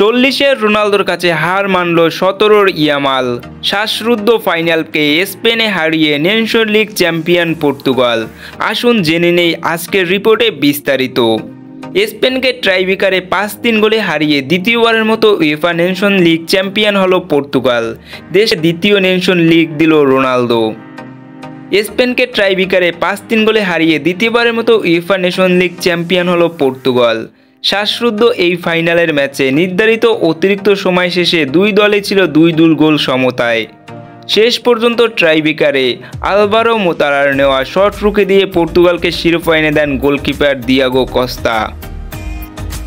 40-এর রোনালদোর কাছে হার মানল 17-র ইয়ামাল। শ্বাসরুদ্ধ ফাইনালকে স্পেনে হারিয়ে নেশনস লিগ চ্যাম্পিয়ন পর্তুগাল। আসুন জেনে নেই আজকের রিপোর্টে বিস্তারিত। স্পেনকে ট্রাইব্রেকারে 5-3 গোলে হারিয়ে দ্বিতীয়বারের মতো উয়েফা নেশনস লিগ চ্যাম্পিয়ন হলো পর্তুগাল। দেশে দ্বিতীয় নেশনস লিগ দিল রোনালদো। স্পেনকে ট্রাইব্রেকারে 5-3 গোলে হারিয়ে দ্বিতীয়বারের মতো উয়েফা নেশনস লিগ চ্যাম্পিয়ন হলো পর্তুগাল। শ্বাসরুদ্ধ এই ফাইনালের ম্যাচে নির্ধারিত অতিরিক্ত সময় শেষে দুই দলে ছিল 2-2 গোল সমতায়। শেষ পর্যন্ত ট্রাইব্রেকারে আলভারো মোতারার নেওয়া শট রুখে দিয়ে পর্তুগালকে শিরোপা এনে দেন গোলকিপার দিয়াগো কস্তা।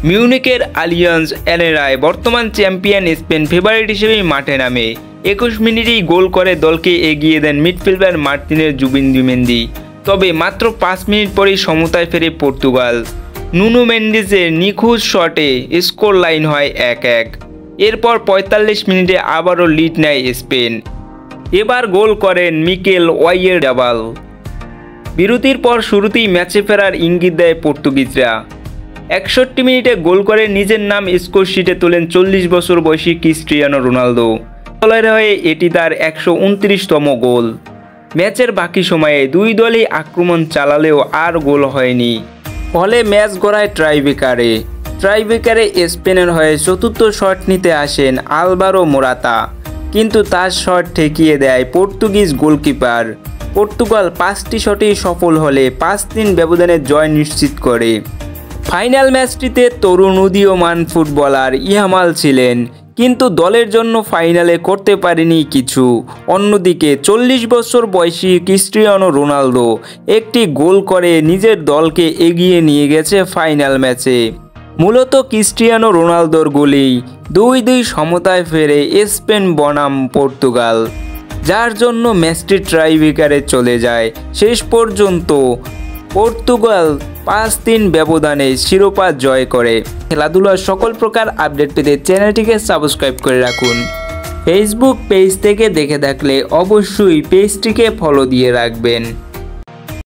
মিউনিখের আলিয়াঞ্জ অ্যারেনায় বর্তমান চ্যাম্পিয়ন স্পেন ফেভারিট হিসেবেই মাঠে নামে। 21 মিনিটেই গোল করে দলকে এগিয়ে দেন মিডফিল্ডার মার্তিনের জুবিমেন্দি। তবে মাত্র 5 মিনিট পরেই সমতায় ফেরে পর্তুগাল। নুনো মেন্ডিসের নিখুঁত শটে স্কোর লাইন হয় 1-1। এরপর 45 মিনিটে আবারও লিড নেয় স্পেন। এবার গোল করেন মিকেল ওয়াইয়ারজাবাল। বিরতির পর শুরুতেই ম্যাচে ফেরার ইঙ্গিত দেয় পর্তুগিজরা। 61 মিনিটে গোল করে নিজের নাম স্কোর শিটে তোলেন 40 বছর বয়সী ক্রিস্টিয়ানো রোনালদো। দলের হয়ে এটি তার 129তম গোল। ম্যাচের বাকি সময়ে দুই দলই আক্রমণ চালালেও আর গোল হয়নি। ফলে ম্যাচ গড়ায় ট্রাইব্রেকারে স্পেনের হয়ে চতুর্থ শট নিতে আসেন আলভারো মোরাতা, কিন্তু তার শট ঠেকিয়ে দেয় পর্তুগিজ গোলকিপার। পর্তুগাল 5টি শটেই সফল হলে 5-3 ব্যবধানে জয় নিশ্চিত করে। ফাইনাল ম্যাচটিতে তরুণ উদীয়মান ফুটবলার ইয়ামাল ছিলেন, কিন্তু দলের জন্য ফাইনালে করতে পারেনি কিছু। অন্যদিকে 40 বছর বয়সী ক্রিস্টিয়ানো রোনালদো একটি গোল করে নিজের দলকে এগিয়ে নিয়ে গেছে ফাইনাল ম্যাচে। মূলত ক্রিস্টিয়ানো রোনালদোর গোলেই 2-2 সমতায় ফেরে স্পেন বনাম পর্তুগাল, যার জন্য ম্যাচটি ট্রাইব্রেকারে চলে যায়। শেষ পর্যন্ত পর্তুগাল 5-3 ব্যবধানে শিরোপা জয় করে। খেলাধুলার সকল প্রকার আপডেট পেতে চ্যানেলটিকে সাবস্ক্রাইব করে রাখুন। ফেসবুক পেজ থেকে দেখে থাকলে অবশ্যই পেজটিকে ফলো দিয়ে রাখবেন।